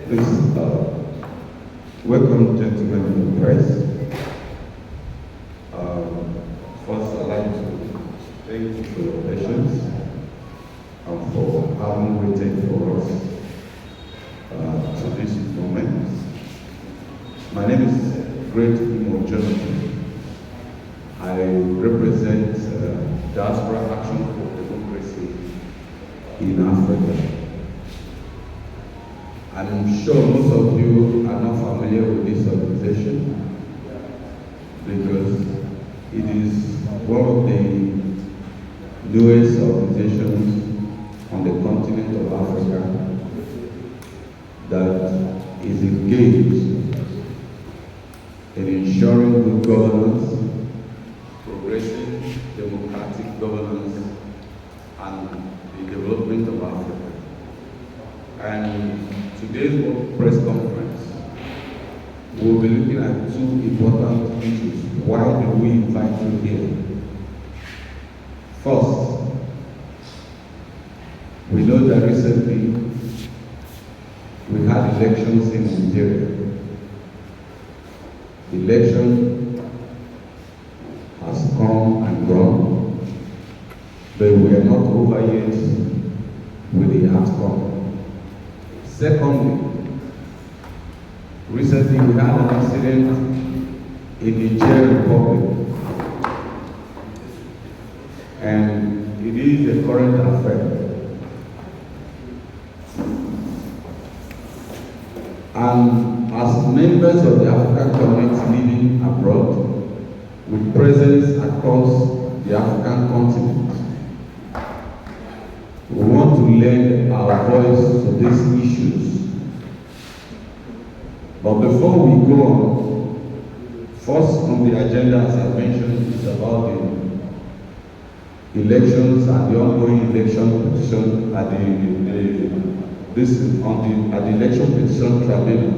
Please, welcome, gentlemen in the press. First, I'd like to thank you for your patience and for having waited for us to this moment. My name is Great Imo Jonathan. I represent Diaspora Action for Democracy in Africa. I'm sure most of you are not familiar with this organization because it is one of the newest organizations on the continent of Africa that is engaged in ensuring good governance, progressive democratic governance, and the development of Africa. And today's press conference, we'll be looking at two important issues. Why do we invite you here? First, we know that recently we had elections in Nigeria. The election has come and gone, but we are not over yet with the outcome. Secondly, recently we had an accident in the Czech Republic, and it is a current affair. And as members of the African community living abroad, with presence across the African continent, we want to lend our voice to these issues. But before we go on, first on the agenda, as I mentioned, is about the elections and the ongoing election petition at the election petition tribunal.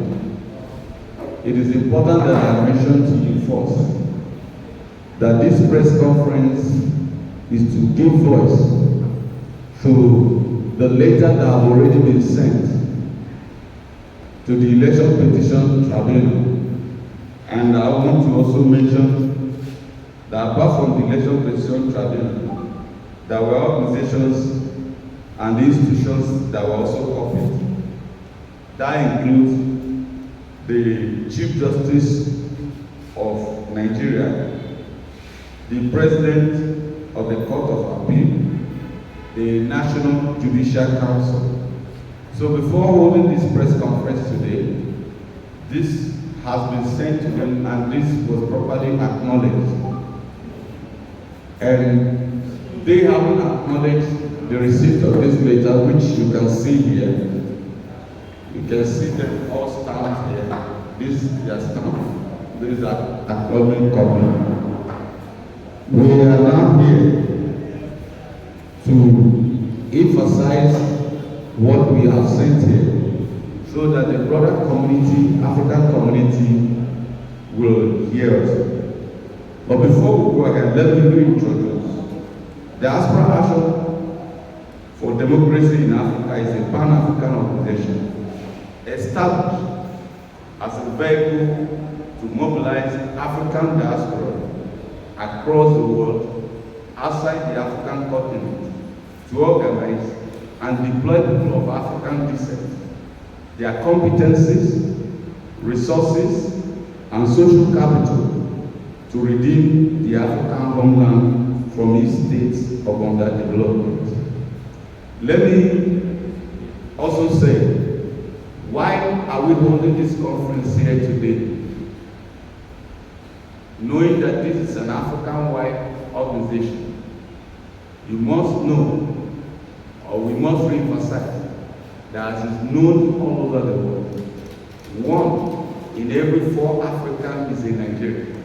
It is important that I mention to you first that this press conference is to give voice to the letter that have already been sent to the election petition tribunal. And I want to also mention that apart from the election petition tribunal, there were organizations and institutions that were also copied. That includes the Chief Justice of Nigeria, the President of the Court of Appeal, the National Judicial Council. So before holding this press conference today, this has been sent to them and this was properly acknowledged. And they haven't acknowledged the receipt of this letter, which you can see here. You can see them all stamped here. This is their stamp. There is an acknowledgement copy. We are now here to emphasize what we have sent here so that the broader community, African community, will hear us. But before we go ahead, let me reintroduce. Diaspora Action for Democracy in Africa is a Pan-African organization established as a vehicle to mobilize African diaspora across the world, outside the African continent, to organize and deploy people of African descent, their competencies, resources, and social capital to redeem the African homeland from its state of underdevelopment. Let me also say, why are we holding this conference here today? Knowing that this is an African-wide organization, you must know, or we must re-emphasize, that it is known all over the world. 1 in every 4 Africans is in Nigeria.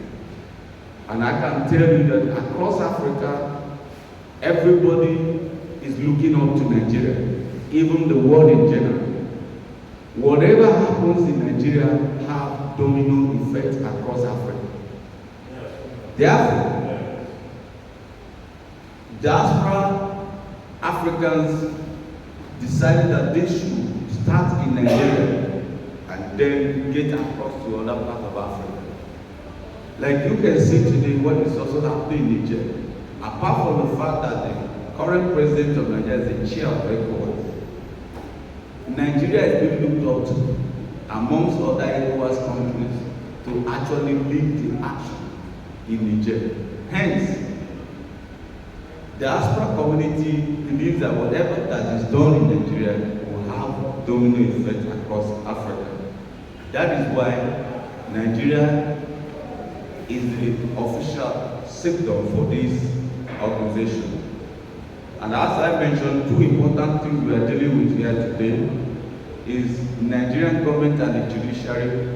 And I can tell you that across Africa, everybody is looking up to Nigeria, even the world in general. Whatever happens in Nigeria have domino effect across Africa. Therefore, diaspora Africans decided that they should start in Nigeria then get across to other parts of Africa. Like you can see today what is also happening in Niger. Apart from the fact that the current president of Nigeria is the chair of ECOWAS, Nigeria is being looked up to amongst other ECOWAS countries to actually lead the action in Niger. Hence, the Diaspora community believes that whatever that is done in Nigeria will have domino effect across Africa. That is why Nigeria is the official signal for this organization. And as I mentioned, two important things we are dealing with here today is Nigerian government and the judiciary,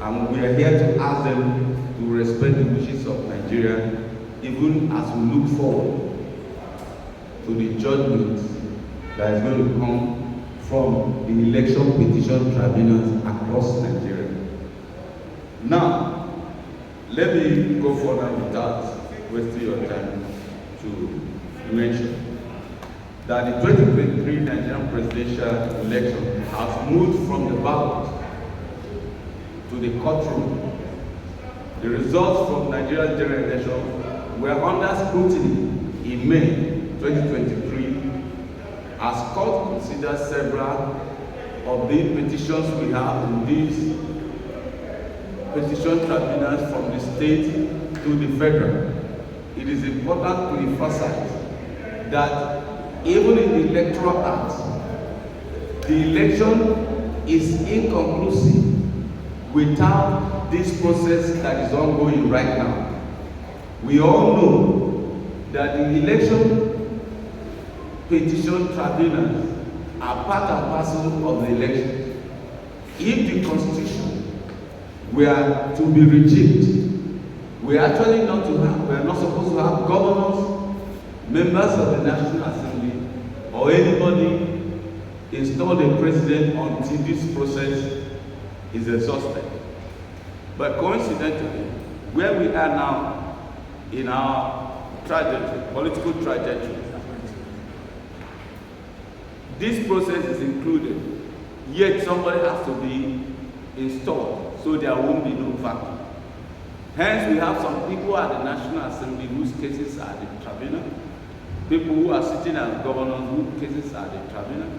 and we are here to ask them to respect the wishes of Nigeria, even as we look forward to the judgment that is going to come from the election petition tribunals across Nigeria. Now, let me go further without wasting your time to mention that the 2023 Nigerian presidential election has moved from the ballot to the courtroom. The results from Nigeria's general election were under scrutiny in May 2023 as court considered several of the petitions we have in these petition tribunals from the state to the federal. It is important to emphasize that even in the Electoral Act, the election is inconclusive without this process that is ongoing right now. We all know that the election petition tribunals are part and parcel of the election. If the Constitution were to be rejected, we are not supposed to have governors, members of the National Assembly, or anybody installed a president until this process is exhausted. But coincidentally, where we are now in our trajectory, political trajectory, this process is included, yet somebody has to be installed, so there won't be no vacuum. Hence, we have some people at the National Assembly whose cases are the tribunal, people who are sitting as governors whose cases are the tribunal,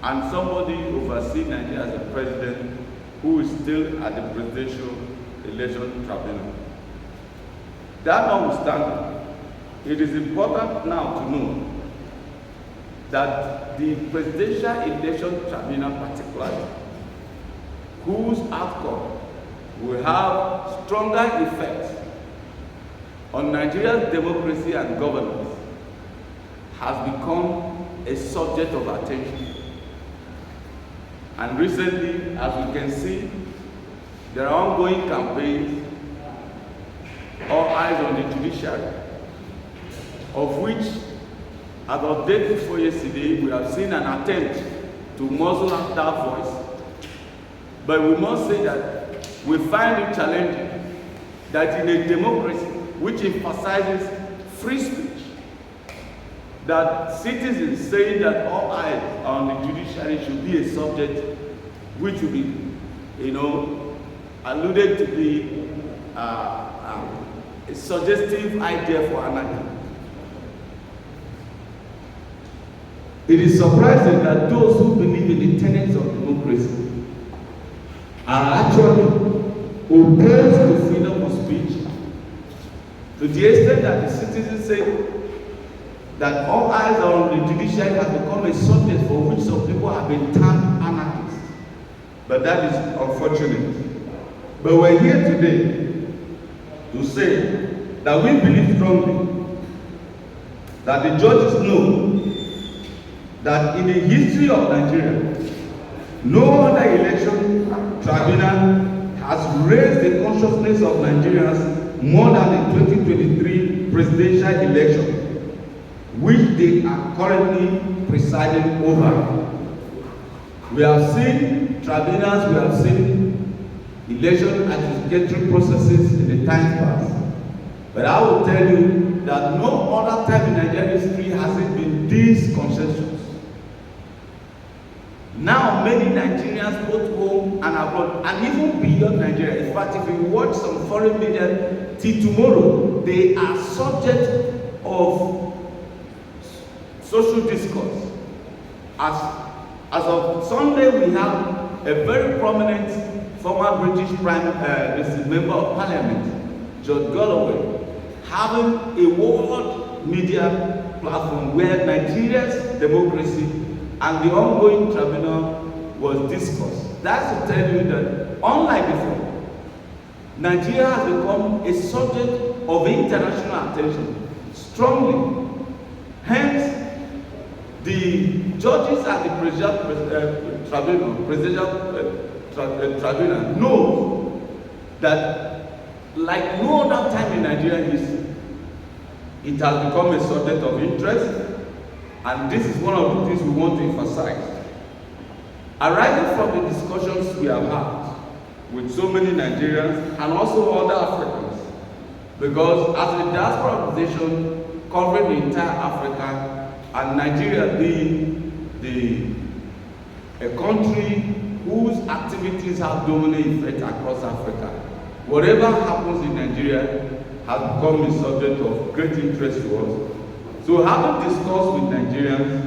and somebody overseeing Nigeria as a president who is still at the presidential election tribunal. That notwithstanding, it is important now to know that the presidential election tribunal particularly, whose outcome will have stronger effects on Nigeria's democracy and governance, has become a subject of attention. And recently, as we can see, there are ongoing campaigns, all eyes on the judiciary, of which, as of day before yesterday, we have seen an attempt to muzzle that voice. But we must say that we find it challenging that in a democracy which emphasizes free speech, that citizens saying that all eyes on the judiciary should be a subject which will be, alluded to be a suggestive idea for anarchy. It is surprising that those who believe in the tenets of democracy are actually opposed to freedom of speech, to the extent that the citizens say that all eyes on the judiciary has become a subject for which some people have been termed anarchists. But that is unfortunate. But we're here today to say that we believe strongly that the judges know that in the history of Nigeria, no other election tribunal has raised the consciousness of Nigerians more than the 2023 presidential election, which they are currently presiding over. We have seen tribunals, we have seen election adjudicatory processes in the times past. But I will tell you that no other time in Nigerian history has it been this consensus. Now many Nigerians both home and abroad, and even beyond Nigeria. In fact, if you watch some foreign media till tomorrow, they are subject of social discourse. As of Sunday, we have a very prominent former British member of Parliament, George Galloway, having a world media platform where Nigeria's democracy and the ongoing tribunal was discussed. That's to tell you that, unlike before, Nigeria has become a subject of international attention strongly. Hence, the judges at the presidential tribunal know that, like no other time in Nigerian history, it has become a subject of interest, and this is one of the things we want to emphasize. Arising from the discussions we have had with so many Nigerians and also other Africans, because as a diaspora organization covering the entire Africa, and Nigeria being a country whose activities have dominant effect across Africa, whatever happens in Nigeria has become a subject of great interest to us. So having discussed with Nigerians,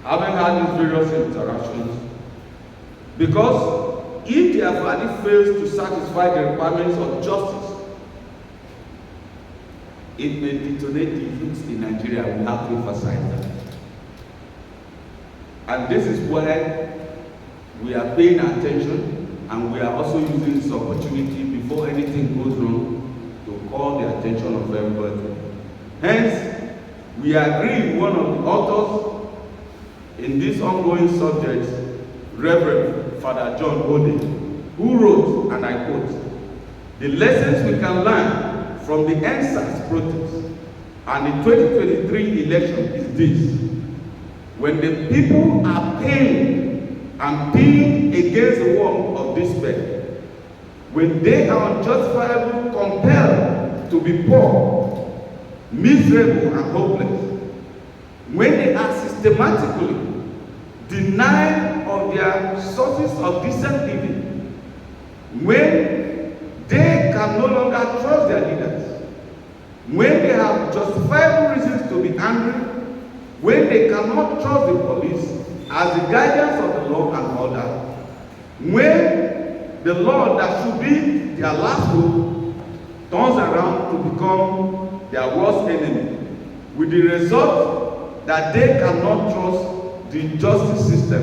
having had these various interactions, because if their verdict fails to satisfy the requirements of justice, it may detonate the youth in Nigeria. We have to emphasize that. And this is where we are paying attention, and we are also using this opportunity before anything goes wrong to call the attention of everybody. Hence, we agree with one of the authors in this ongoing subject, Reverend Father John Ode, who wrote, and I quote, "The lessons we can learn from the NSAS protest and the 2023 election is this: when the people are paying and peeling against the wall of despair, when they are unjustifiably compelled to be poor, miserable, and hopeless, when they are systematically denied of their sources of decent living, when they can no longer trust their leaders, when they have justifiable reasons to be angry, when they cannot trust the police as the guardians of the law and order, when the law that should be their last hope turns around to become their worst enemy, with the result that they cannot trust the justice system,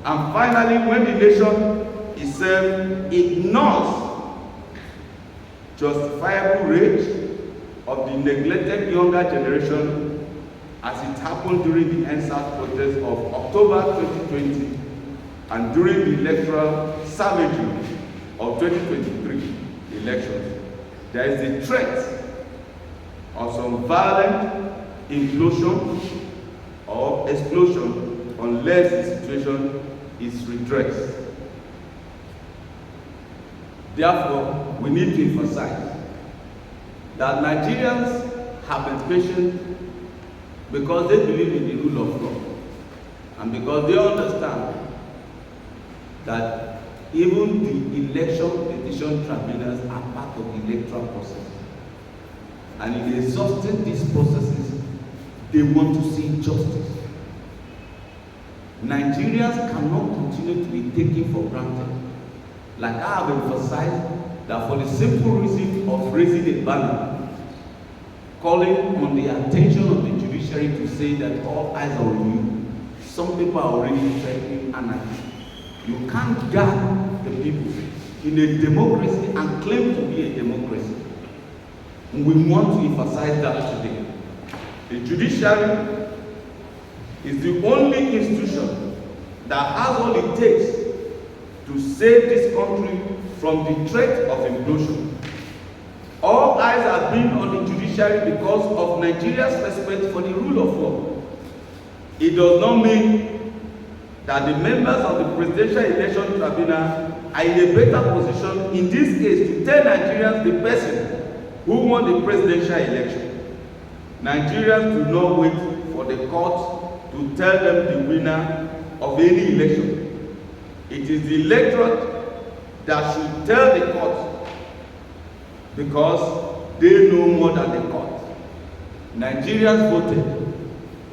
and finally when the nation itself ignores justifiable rage of the neglected younger generation, as it happened during the NSAS protest of October 2020 and during the electoral savagery of 2023 elections. There is the threat of some violent implosion or explosion unless the situation is redressed. Therefore, we need to emphasize that Nigerians have been patient because they believe in the rule of law, and because they understand that even the election petition tribunals are part of the electoral process. And in exhausting these processes, they want to see justice. Nigerians cannot continue to be taken for granted. Like I have emphasized, that for the simple reason of raising a banner, calling on the attention of the judiciary to say that all eyes are on you, some people are already threatening anarchy. You can't guard the people in a democracy and claim to be a democracy. And we want to emphasize that today. The judiciary is the only institution that has all it takes to save this country from the threat of implosion. All eyes have been on the judiciary because of Nigeria's respect for the rule of law. It does not mean that the members of the Presidential Election Tribunal are in a better position in this case to tell Nigerians the person who won the presidential election. Nigerians do not wait for the court to tell them the winner of any election. It is the electorate that should tell the court, because they know more than the court. Nigerians voted.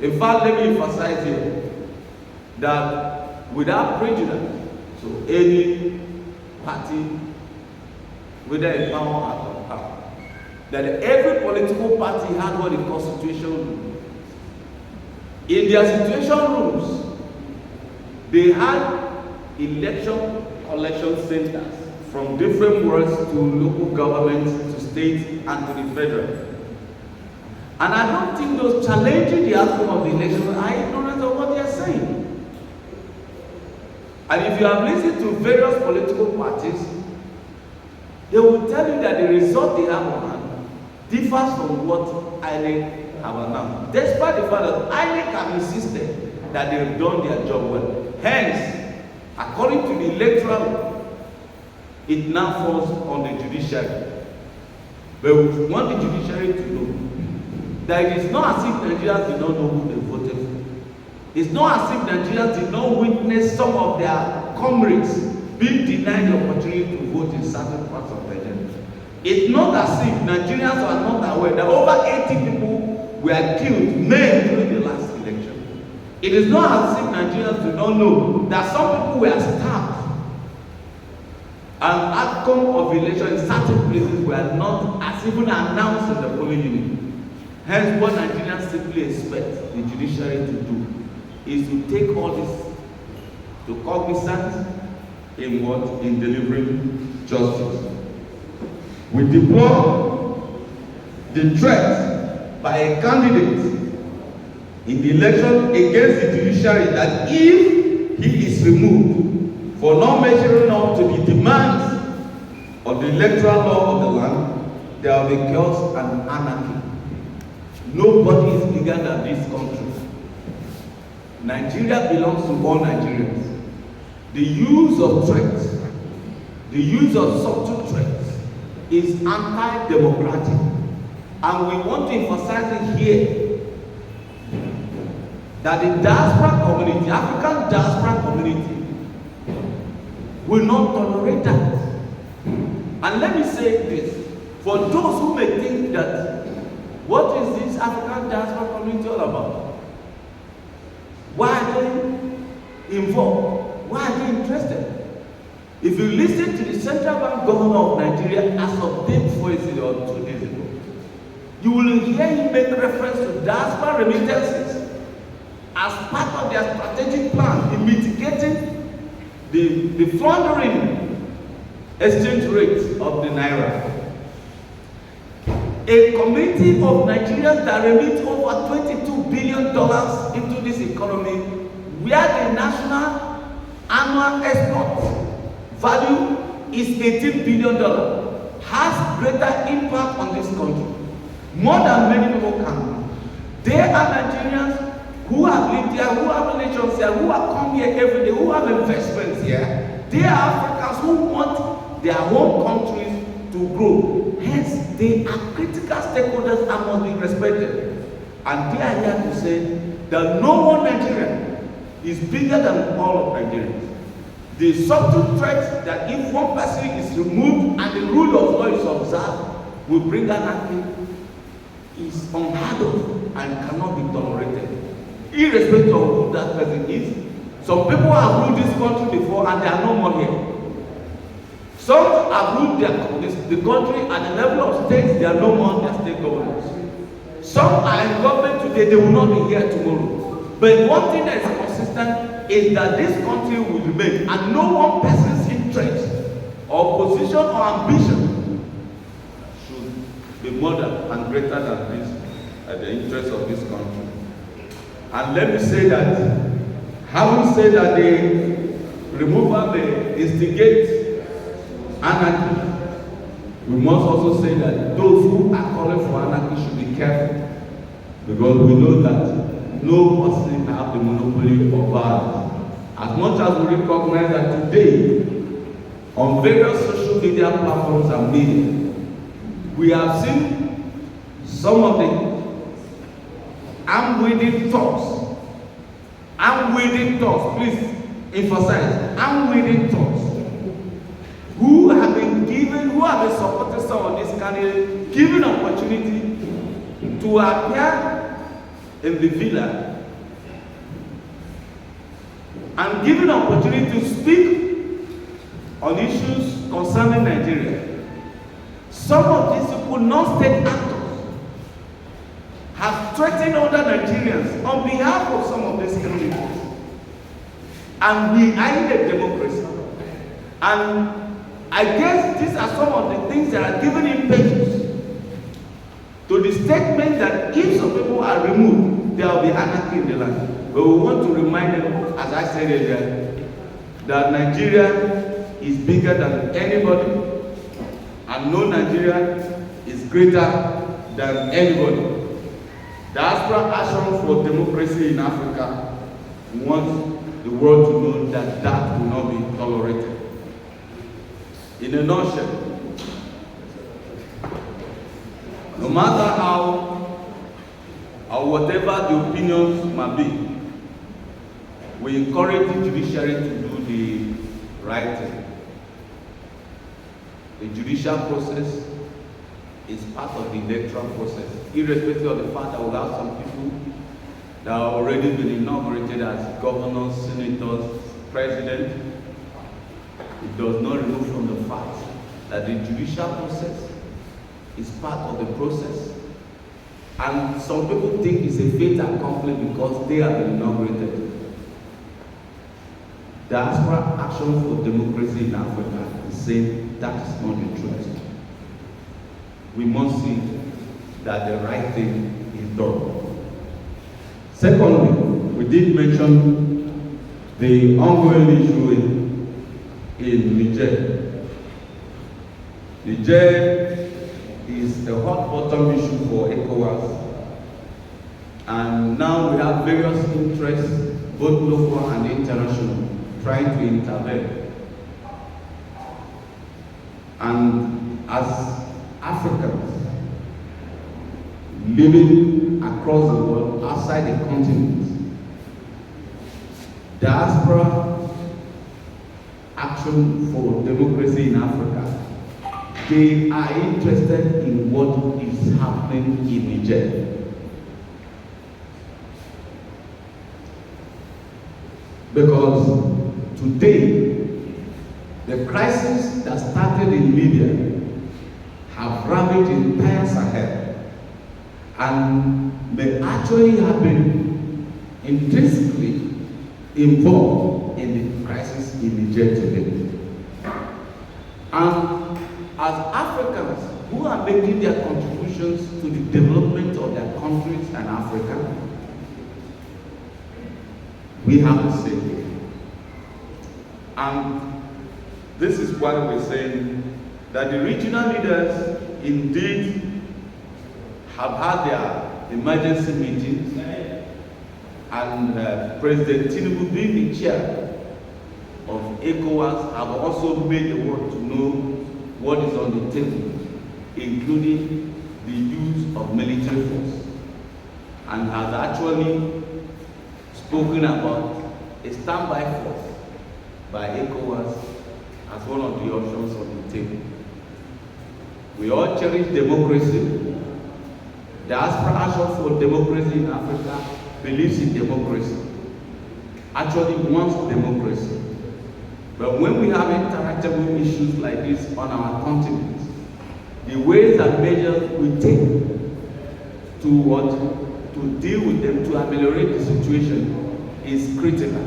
In fact, let me emphasize here that without prejudice, so any party, whether in power or out of power, that every political party had what the constitution rules. In their situation rules, they had election collection centers from different wards to local governments, to state, and to the federal. And I don't think those challenging the outcome of the election are ignorant of what they are saying. And if you have listened to various political parties, they will tell you that the result they have on hand differs from what INEC have announced, despite the fact that INEC have insisted that they have done their job well. Hence, according to the electoral, it now falls on the judiciary. But we want the judiciary to know that it is not as if Nigerians did not know who they voted for. It's not as if Nigerians did not witness some of their comrades being denied the opportunity to vote in certain parts of Nigeria. It's not as if Nigerians are not aware that over 80 people were killed, men, during the last election. It is not as if Nigerians do not know that some people were stabbed. An outcome of election in certain places were not as even announced in the polling unit. Hence, what Nigerians simply expect the judiciary to do is to take all this to cognizance in what? In delivering justice. We deplore the threat by a candidate in the election against the judiciary that if he is removed for not measuring up to the demands of the electoral law of the land, there will be chaos and anarchy. Nobody is bigger than this country. Nigeria belongs to all Nigerians. The use of threats, the use of subtle threats is anti-democratic. And we want to emphasize it here that the diaspora community, African diaspora community, will not tolerate that. And let me say this, for those who may think that, what is this African diaspora community all about? Why are they involved? Why are they interested? If you listen to the Central Bank Governor of Nigeria as of day before yesterday or 2 days ago, you will hear him make reference to diaspora remittances as part of their strategic plan in mitigating the floundering exchange rate of the naira. A community of Nigerians that remit over $22 billion into this economy, where the national annual export value is $18 billion, has greater impact on this country, more than many people can. They are Nigerians who have lived here, who have relations here, who have come here every day, who have investments here. They are Africans who want their home countries to grow. Hence, they are critical stakeholders and must be respected. And they are here to say that no one Nigerian is bigger than all of Nigerians. The subtle threat that if one person is removed and the rule of law is observed will bring anarchy is unheard of and cannot be tolerated, irrespective of who that person is. Some people have ruled this country before and they are no more here. Some have ruled the country at the level of states, they are no more their state governors. Some are in government today, they will not be here tomorrow. But one thing that is consistent is that this country will remain, and no one person's interest or position or ambition should be more than and greater than this, the interest of this country. And let me say that, having said that the removal may instigate anarchy, we must also say that those who are calling for anarchy should be careful, because we know that no person has the monopoly of violence. As much as we recognize that today, on various social media platforms and media, we have seen some of the unwitting thoughts, please emphasize, unwitting to appear in the villa and given opportunity to speak on issues concerning Nigeria. Some of these people, non-state actors, have threatened other Nigerians on behalf of some of these communities. And we are in a democracy. And I guess these are some of the things that are given impetus to the statement that if some people are removed, there will be anarchy in the land. But we want to remind them, as I said earlier, that Nigeria is bigger than anybody, and no Nigeria is greater than anybody. Diaspora Action for Democracy in Africa wants the world to know that that will not be tolerated. In a nutshell, no matter how or whatever the opinions might be, we encourage the judiciary to do the right thing. The judicial process is part of the electoral process, irrespective of the fact that we have some people that have already been inaugurated as governors, senators, president. It does not remove from the fact that the judicial process is part of the process. And some people think it's a fait accompli because they have been inaugurated. Diaspora Action for Democracy in Africa is saying that is not the truth. We must see that the right thing is done. Secondly, we did mention the ongoing issue in Niger. Niger is a hot button issue for ECOWAS, and now we have various interests, both local and international, trying to intervene. And as Africans living across the world, outside the continent, Diaspora Action for Democracy in Africa, they are interested in what is happening in Niger. Because today, the crisis that started in Libya have ravaged entire Sahel and may actually have been intrinsically involved in the crisis in Niger today. And as Africans who are making their contributions to the development of their countries and Africa, we have to say it. And this is why we're saying that the regional leaders indeed have had their emergency meetings, and President Tinubu, being the chair of ECOWAS, have also made the world to know what is on the table, including the use of military force, and has actually spoken about a standby force by ECOWAS as one of the options on the table. We all cherish democracy. Diaspora Action for Democracy in Africa believes in democracy, actually wants democracy. But when we have interactable issues like this on our continent, the ways and measures we take to deal with them, to ameliorate the situation, is critical.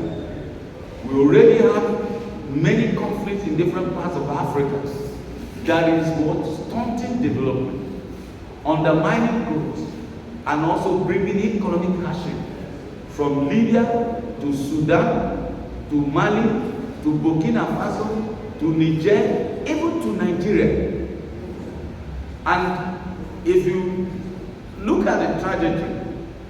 We already have many conflicts in different parts of Africa that is what stunting development, undermining growth, and also bringing economic hardship from Libya to Sudan to Mali to Burkina Faso to Niger, even to Nigeria. And if you look at the trajectory,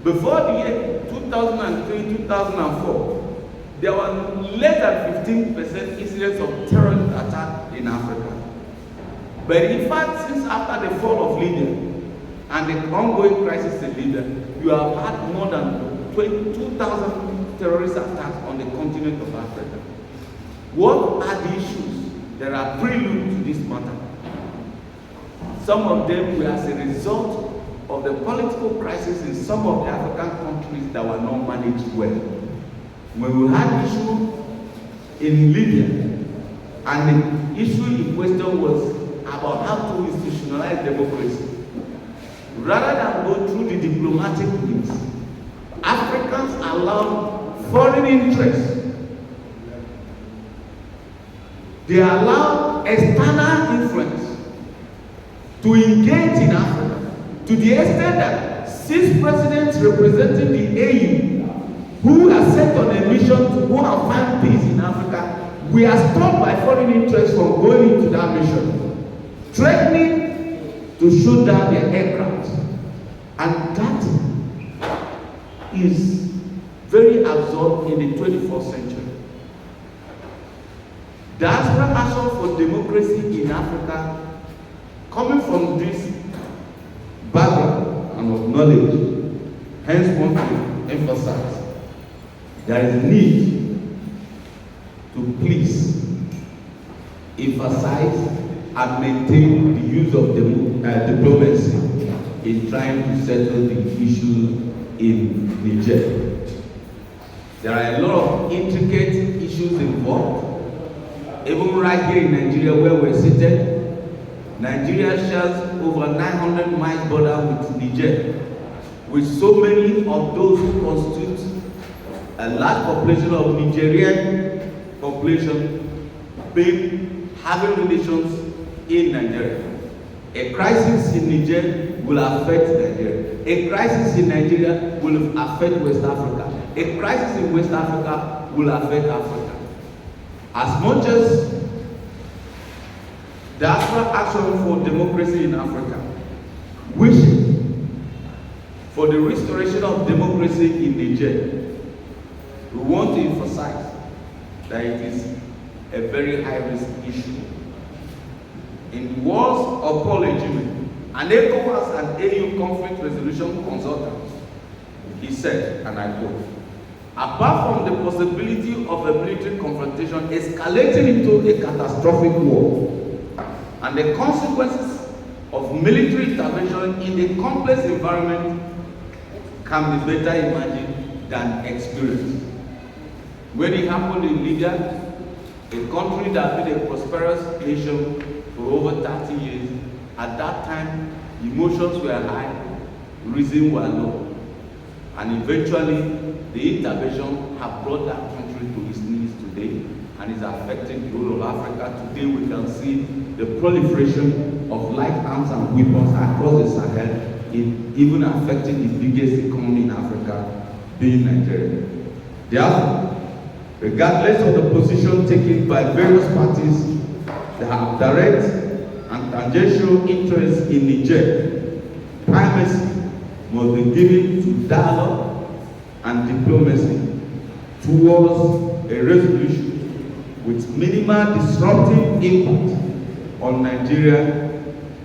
before the year 2003, 2004, there were less than 15% incidents of terrorist attack in Africa. But in fact, since after the fall of Libya and the ongoing crisis in Libya, you have had more than 2,000 terrorist attacks on the continent of Africa. What are the issues that are prelude to this matter? Some of them were as a result of the political crisis in some of the African countries that were not managed well. When we had issue in Libya, and the issue in question was about how to institutionalize democracy. Rather than go through the diplomatic means, Africans allowed foreign interests. They allowed external influence to engage in Africa to the extent that 6 presidents representing the AU who are sent on a mission to go and find peace in Africa we are stopped by foreign interests from going into that mission, threatening to shoot down their aircraft. And that is very absurd in the 21st century. Diaspora Action for Democracy in Africa, coming from this background and of knowledge, hence want to emphasize there is need to please emphasize and maintain the use of diplomacy in trying to settle the issue in Niger. There are a lot of intricate issues involved. Even right here in Nigeria where we're seated, Nigeria shares over 900 miles border with Niger, with so many of those who constitute a large population of Nigerian population having relations in Nigeria. A crisis in Niger will affect Nigeria. A crisis in Nigeria will affect West Africa. A crisis in West Africa will affect Africa. As much as Diaspora Action for Democracy in Africa wishes for the restoration of democracy in Niger, we want to emphasize that it is a very high-risk issue. In wars of Paul Ejime, an ECOWAS and AU conflict resolution consultant, he said, and I quote, apart from the possibility of a military confrontation escalating into a catastrophic war, and the consequences of military intervention in a complex environment can be better imagined than experienced. When it happened in Libya, a country that had been a prosperous nation for over 30 years, at that time, emotions were high, reason were low. And eventually, the intervention have brought that country to its knees today and is affecting the whole of Africa. Today, we can see the proliferation of light arms and weapons across the Sahel, even affecting the biggest economy in Africa, being Nigeria. Therefore, regardless of the position taken by various parties that have direct and tangential interests in Niger, primacy must be given to dialogue and diplomacy towards a resolution with minimal disruptive impact on Nigeria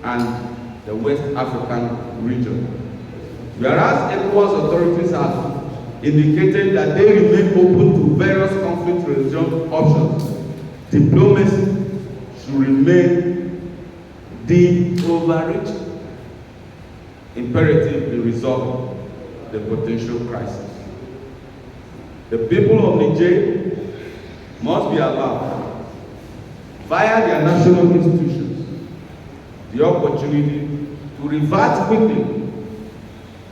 and the West African region. Whereas ECOWAS authorities have indicated that they remain open to various conflict resolution options, diplomacy should remain the overreaching imperative to resolve the potential crisis. The people of Niger must be allowed, via their national institutions, the opportunity to revert quickly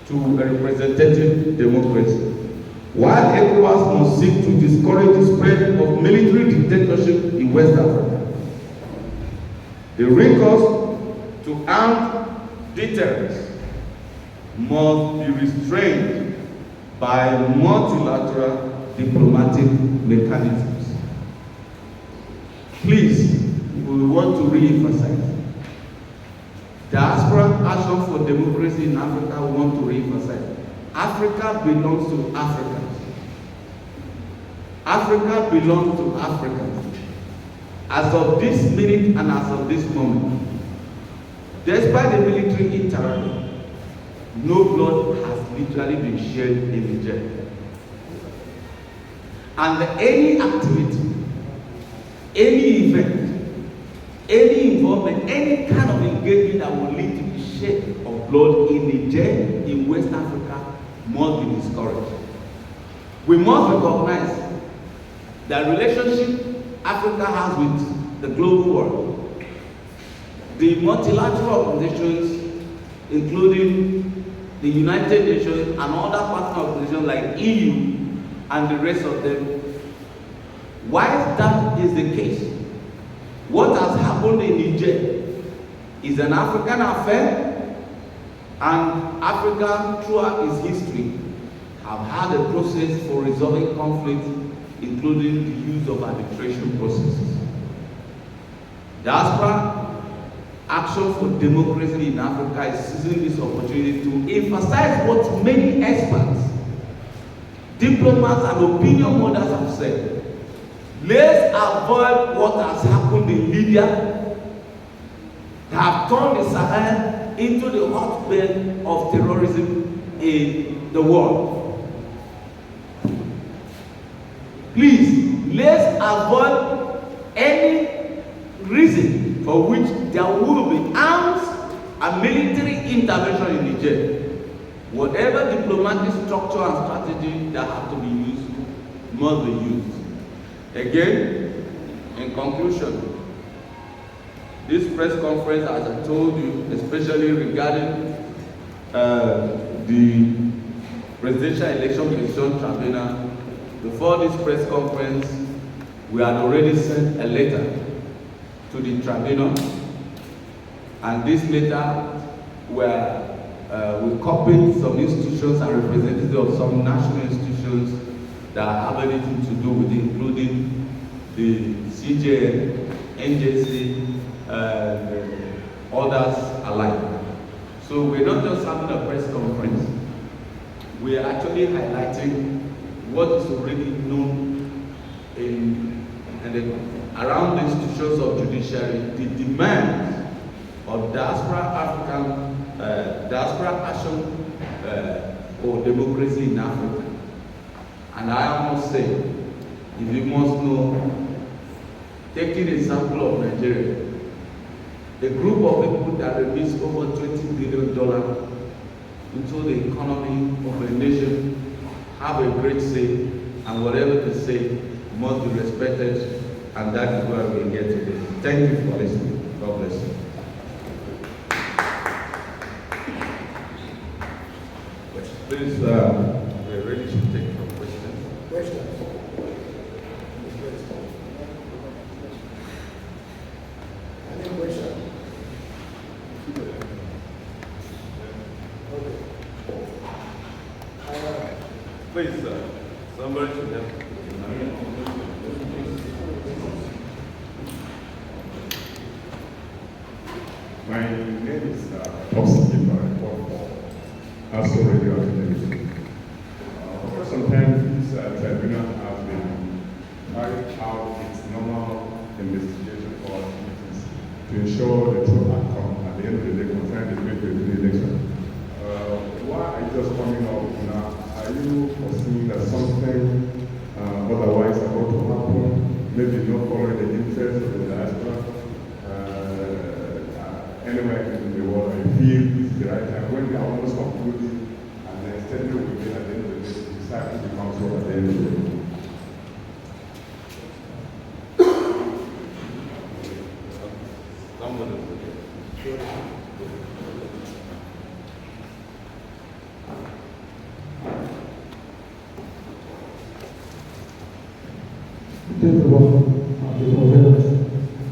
to a representative democracy, while ECOWAS must seek to discourage the spread of military dictatorship in West Africa. The recourse to armed deterrence must be restrained by multilateral diplomatic mechanisms. Please, we want to re-emphasize. Diaspora Action for Democracy in Africa, we want to re-emphasize. Africa belongs to Africans. Africa belongs to Africans. As of this minute and as of this moment, despite the military intervention, no blood has literally been shed in Niger. And any activity, any event, any involvement, any kind of engagement that will lead to the shed of blood in Niger, in West Africa, must be discouraged. We must recognize the relationship Africa has with the global world. The multilateral organizations, including the United Nations and other partner organizations like EU and the rest of them. Why that is the case? What has happened in Niger is an African affair, and Africa throughout its history have had a process for resolving conflict, including the use of arbitration processes. Diaspora Action for Democracy in Africa is seizing this opportunity to emphasize what many experts, diplomats, and opinion holders have said. Let's avoid what has happened in Libya, that have turned the Sahel into the hotbed of terrorism in the world. Please, let's avoid any reason for which there will be arms and military intervention in Niger. Whatever diplomatic structure and strategy that have to be used must be used. Again, in conclusion, this press conference, as I told you, especially regarding the Presidential Election Commission Tribunal, before this press conference, we had already sent a letter to the tribunal, and this letter we copied some institutions and representatives of some national institutions that have anything to do with it, including the CJN, NJC, others alike. So we're not just having a press conference, we are actually highlighting what is already known around the institutions of judiciary, the demands of Diaspora Action for Democracy in Africa. And I must say, if you must know, taking an example of Nigeria, a group of people that released over $20 billion into the economy of a nation have a great say, and whatever they say must be respected, and that is where we get today. Thank you for listening. God bless you. Please, we're ready to take some questions. Any question? Please, somebody should help. My name is Popski, also radio and television. For some time, this tribunal has been carrying out its normal investigation or activities to ensure the true outcome at the end of the day concerning the 2023 election. Why are you just coming up now? Are you foreseeing that something otherwise is about to happen? Maybe not following the interest of the diaspora? Anywhere in the world, I feel this is the right time when we are almost concluding and then steadily we get at the end of the day, decide to become so at the end of the day.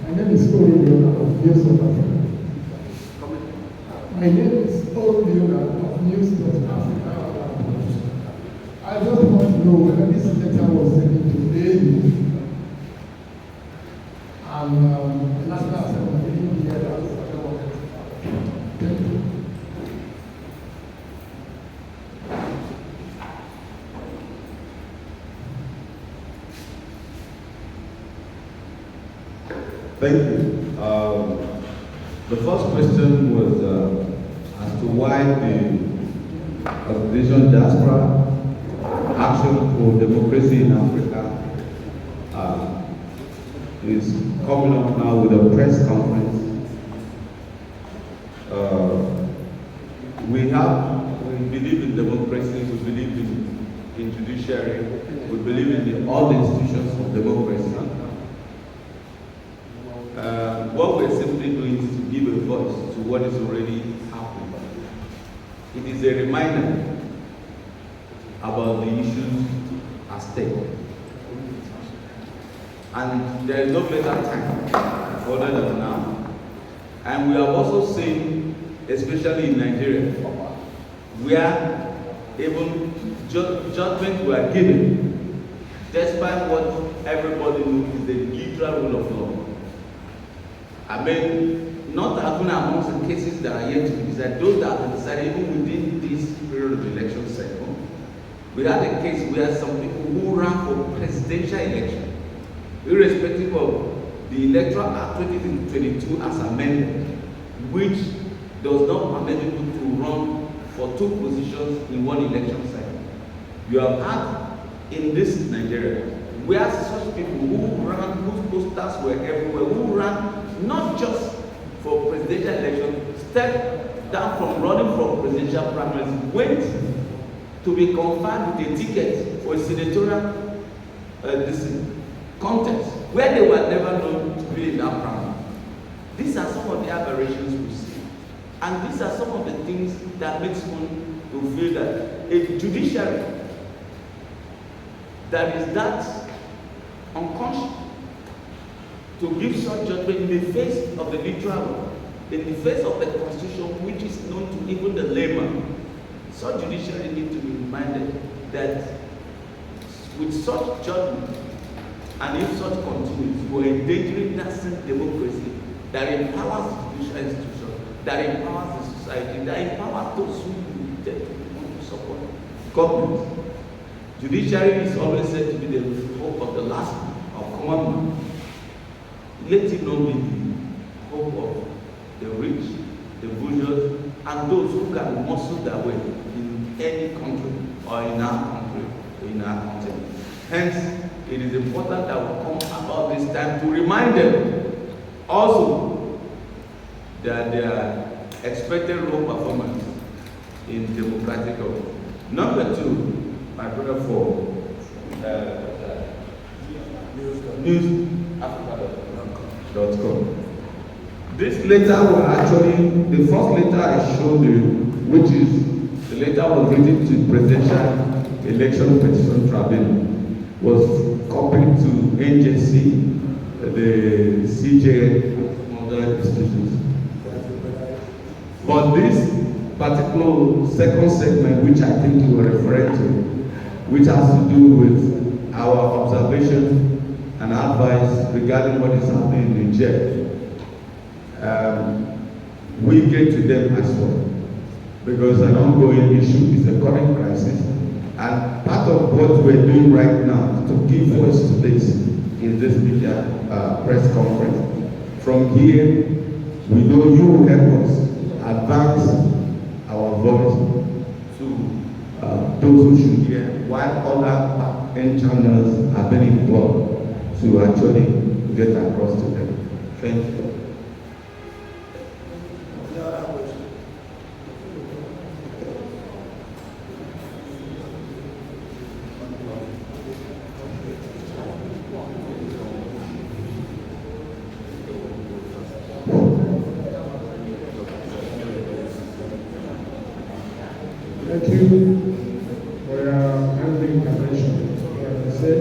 My name is Orion of News.Band. My name is Orion of News.Africa. I just want to know whether this letter was sent to AU and the National Assembly here. Thank you. Thank you. The first question was as to why the organization Diaspora Action for Democracy in Africa is coming up now with a press conference We believe in democracy, we believe in judiciary, we believe in all the institutions of democracy. What we're simply doing is to give a voice to what is already happening. It is a reminder about the issues at stake. And there is no better time other than now. And we have also seen, especially in Nigeria, where even judgment were given, despite what everybody knows is the literal rule of law. I mean, not even amongst the cases that are yet to be decided, those that are decided even within this period of election cycle. We had a case where some people who ran for presidential election, irrespective of the Electoral Act 2022 as amended, which does not permit people to run for two positions in one election cycle. You have had in this Nigeria, where such people who ran, whose posters were everywhere, who ran not just for presidential election, stepped down from running for presidential primaries, went to be conferred with a ticket for a senatorial contest, where they were never known to be in that primary. These are some of the aberrations we see. And these are some of the things that makes one to feel that a judiciary that is that unconscious to give such judgment in the face of the literal law, in the face of the constitution, which is known to even the layman. Such judiciary need to be reminded that with such judgment, and if such continues, we are endangering that same democracy that empowers the judicial institution, that empowers the society, that empowers those who want to support government. Judiciary is always said to be the hope of the last of common man. Let it not be the hope of the rich, the bourgeois, and those who can muscle their way in any country or in our country or in our continent. Hence, it is important that we come about this time to remind them also that their expected role performance in democratic government. Number two, my brother for News.Africa.com. This letter was actually the first letter I showed you, which is the letter was written to Presidential Election Petition Tribunal, was copied to NJC, the CJ, and other institutions. But this particular second segment, which I think you were referring to, which has to do with our observation and advice regarding what is happening in Niger, we get to them as well, because an ongoing issue is a current crisis, and part of what we're doing right now to give voice to this is this media press conference. From here, we know you will help us advance our voice to those who should hear, while other end channels are being involved to actually get across to them. Thank you. Thank you for your handling intervention. Like I said,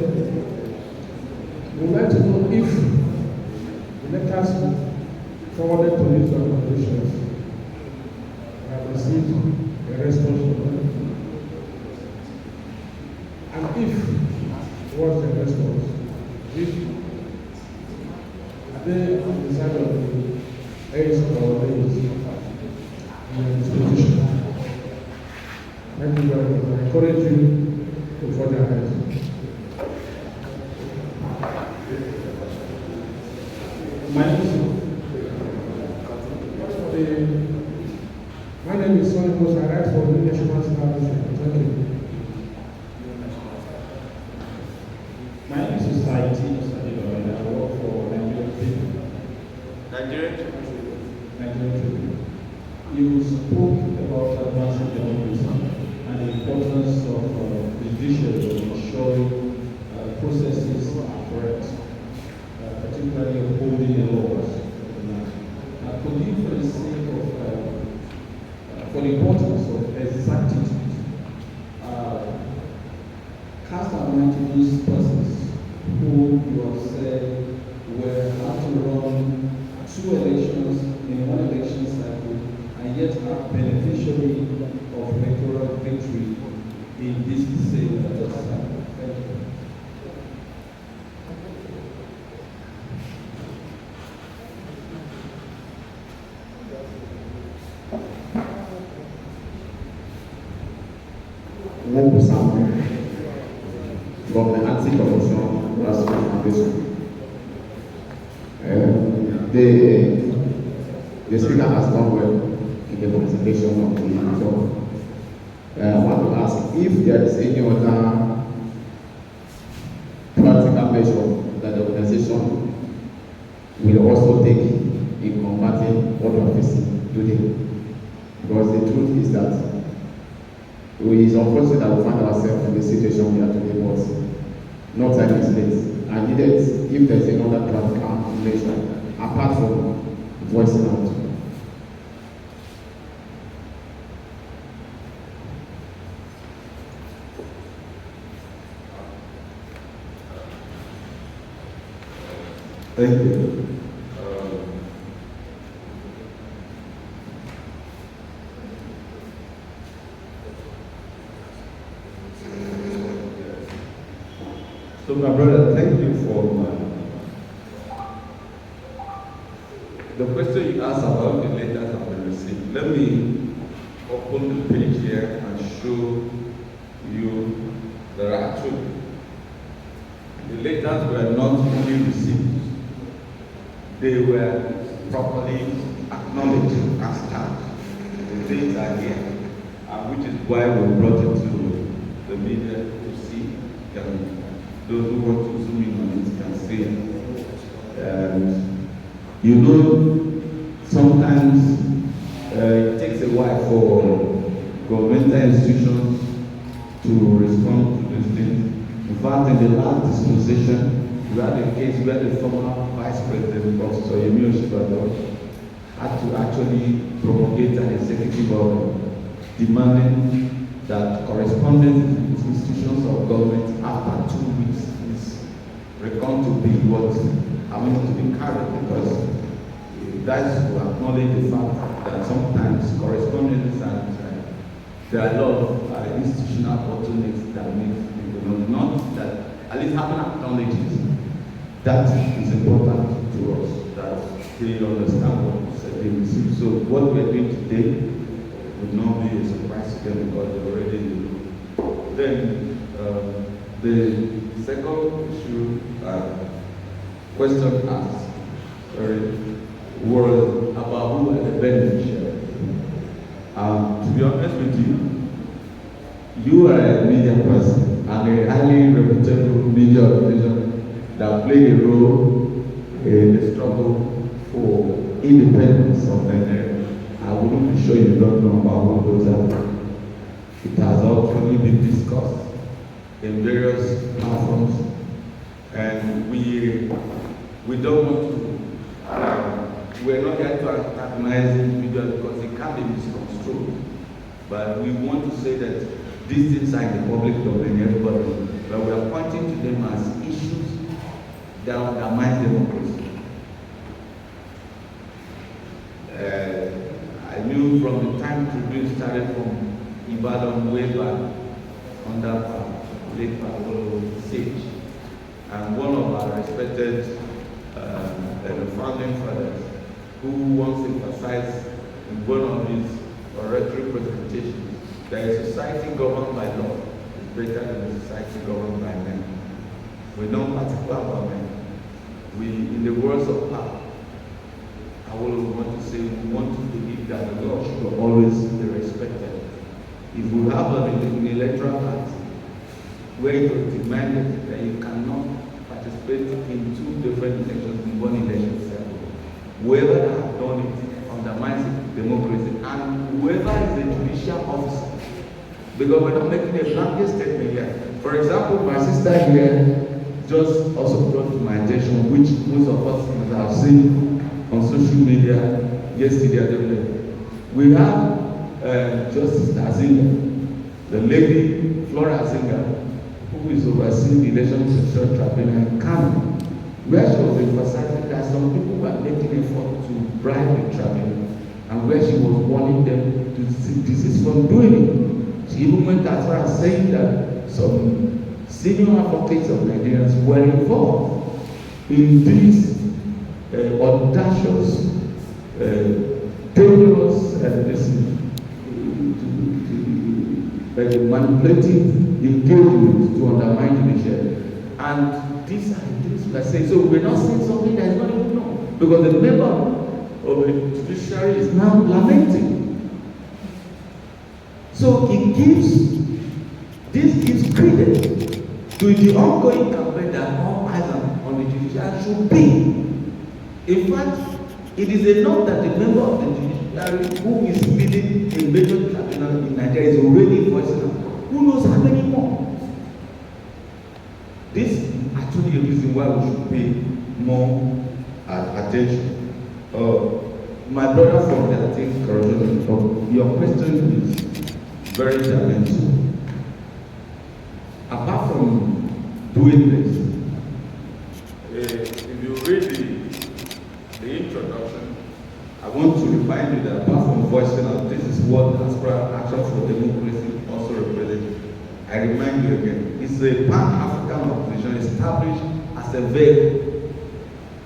we would like to know if the letters forwarded to these organizations have received a response from them. And if what's the response? If are they on the side of the A's or A's in the institution? Thank you very much. I encourage you to further ahead. My name is Sonny Moss. I write for the National Service. Thank you. My name is Society, and I work for Nigerian people. Nigerian? Nigerian people. You spoke about advancing democracy and the importance of the judiciary in ensuring processes are correct, particularly upholding the laws. Could you, for the sake of, for the importance of exactitude, cast our mind to those persons who you have said were have to run 2 elections in 1 election cycle and yet are beneficiary of electoral victory in this same cycle? Thank you. Move something from the anti-corruption grassroots foundation. The speaker has done well in the presentation of the talk. I want to ask if there is any other practical measure that the organization will also take in combating what we are facing today. Because the truth is that it is unfortunate that we find ourselves in the situation we are today, but no time is late. And needed if there's another practical measure apart from voicing out. Thank you. So my brother, thank you for the question you asked about the letters I've been received. Let me open the page here and show you the actual. The letters were not only received, they were properly acknowledged and stamped. The dates are here, and which is why we brought it to the media to see. Those who want to zoom in on it can see it. You know, sometimes it takes a while for governmental institutions to respond to these things. In fact, in the last dispensation, we had a case where the former Vice President, Professor Yemi Osinbajo, had to actually promulgate an executive order demanding that correspondence with institutions of government after 2 weeks is reckoned to be what to be carried, because that's to acknowledge the fact that sometimes correspondence and there are a lot of institutional bottlenecks that make not that at least having acknowledged that is important to us, that they understand what they receive. So what we are doing today would not be a surprise to them because they already knew. Then the second issue, question asked, was about who are the beneficiaries. To be honest with you, you are a media person and a highly reputable media organization that played a role in the struggle for independence of Nigeria. I wouldn't be sure you don't know about who those are. It has actually been discussed in various platforms, and we don't want to, we're not here to antagonize individuals because it can be misconstrued. But we want to say that these things are in the public domain, everybody, but we are pointing to them as issues that undermine democracy. I knew from the time Tribune started from Ibadan way back under late Paolo Sage, and one of our respected founding fathers, who once emphasized in one of his oratory presentations that a society governed by law is better than a society governed by men. We're not particular about men. We, in the words of power, I will want to say we want to believe that the law should always be respected. If we have an electoral act where it was demanded that you cannot participate in 2 different elections in one election cycle, whoever has done it undermines democracy and whoever is the judicial officer, because we're not making a blanket statement here. For example, my sister here just also brought to my attention, which most of us have seen on social media yesterday at the day. We have Justice Azinga, the lady Flora Azinga, who is overseeing the Election Sexual Tribunal in Kano, where she was emphasizing that some people were making effort to bribe the tribunal, and where she was warning them to desist from doing it. She even went as far as saying that some senior advocates of Nigerians were involved in this audacious, dangerous, manipulative engagement to undermine judiciary. And these are things we are saying. So we're not saying something that is not even known, because the member of the judiciary is now lamenting. So this gives credence to the ongoing campaign that all eyes on the judiciary should be. In fact, it is enough that the member of the judiciary who is leading a major tribunal in Nigeria is already voicing out. Who knows how many more? This is actually a reason why we should pay more attention. My brother from the corruption, your question is very challenging. Apart from doing this, if you read the introduction, I want to remind you that apart from voicing out, this is what Diaspora Action for Democracy also represents. I remind you again, it's a Pan-African organization established as a vehicle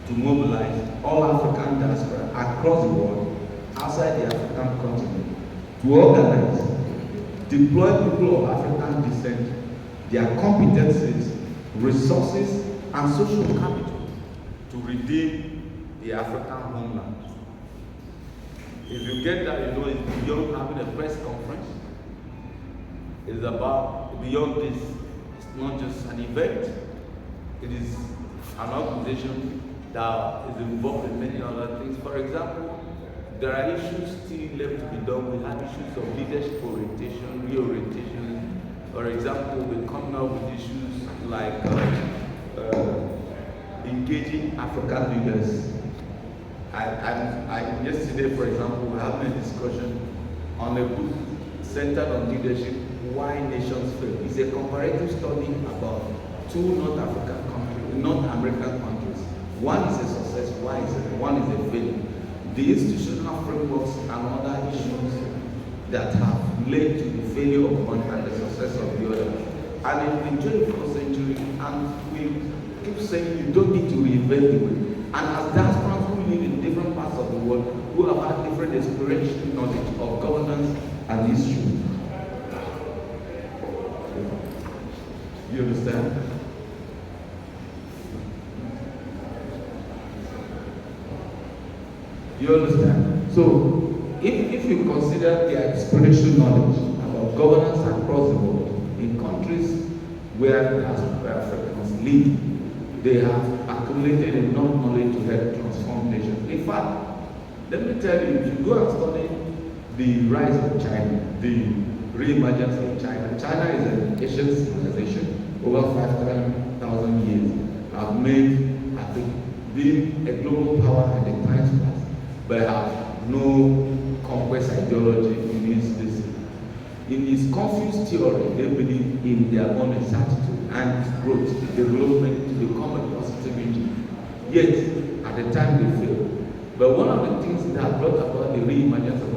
to mobilize all African diaspora across the world, outside the African continent, to organize, deploy people of African descent, their competencies, resources, and social capital to redeem the African homeland. If you get that, you know it's beyond having a press conference. It's about beyond this. It's not just an event. It is an organization that is involved in many other things. For example, there are issues still left to be done. We have issues of leadership orientation, reorientation. For example, we're coming up with issues like engaging African leaders. Yesterday, for example, we had a discussion on a book centered on leadership, Why Nations Fail. It's a comparative study about two North American countries. One is a success, one is a failure. The institutional frameworks and other issues that have led to the failure of one and the success of the other. And in the 21st century, and we keep saying you don't need to reinvent the wheel. And as diasporans who live in different parts of the world, who have had different experiential knowledge of governance and history. You understand? You understand? So, if you consider their experiential knowledge about governance across the world, in countries where Africans live, they have accumulated enough knowledge to help transform nations. In fact, let me tell you, if you go and study the rise of China, the re-emergence of China. China is an ancient civilization, over 5,000 years, have been a global power at the times past, but have no conquest ideology in its destiny. In its Confucius theory, they believe in their own certitude and growth, development to become a positive engine. Yet, at the time they failed. But one of the things that brought about the re-emergence of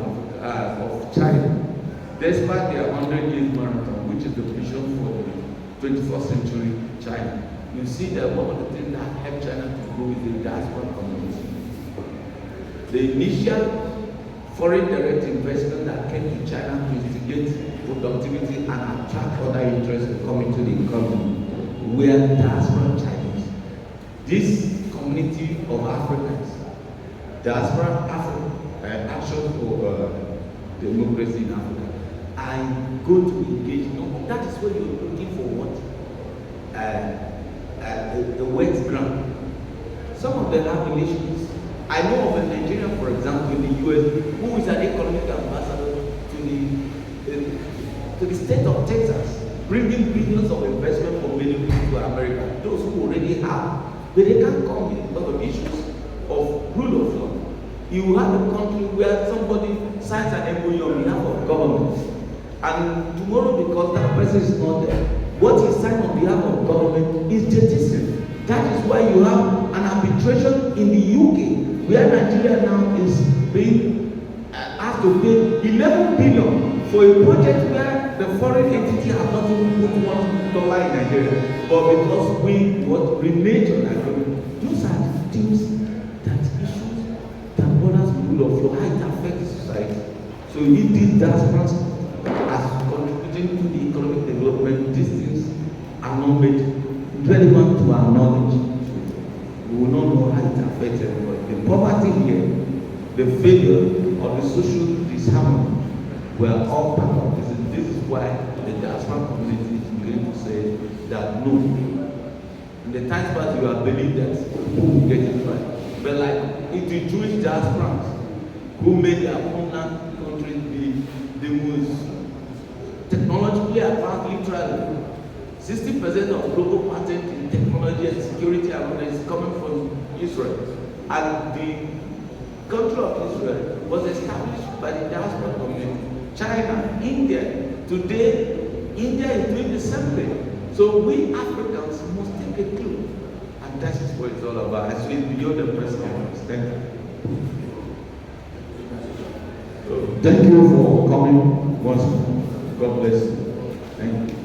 China, despite their 100-year marathon, which is the vision for the 21st century China, you see that one of the things that helped China to grow is the diaspora community. The initial foreign direct investment that came to China to instigate productivity and attract other interests to come into the economy were diaspora Chinese. This community of Africans, Diaspora Action for Democracy in Africa, are going to engage. That is where you're looking for what? A wet ground. Some of them have relations. I know of a Nigerian, for example, in the US, who is an economic ambassador to the state of Texas, bringing billions of investment from many people to America, those who already have, but they can't come here because of issues of rule of law. You have a country where somebody signs an MOU on behalf of government, and tomorrow, because that person is not there, what he signed on behalf of government is jettison. That is why you have an arbitration in the UK, where Nigeria now is being asked to pay 11 billion for a project where the foreign entity has not even put $1 in Nigeria, but because we renege on agreement. Those are things that issues that borders the rule of law, how it affects society. So if these diasporas as contributing to the economic development, these things are not made relevant to our knowledge. We will not know how it affects everybody. The poverty here, the failure of the social disharmony, we are all part of this. And this is why the diaspora community is beginning to say that no. In the times past, you have believed that who will get it right. But like it's the Jewish diasporans who made their homeland country the most technologically advanced, literally. 60% of global patent in technology and security is coming from Israel. And the country of Israel was established by the diaspora community. China, India. Today, India is doing the same thing. So we Africans must take a clue. And that is what it's all about. Actually, it's beyond the president. Thank you. Thank you for coming once more. God bless you. Thank you.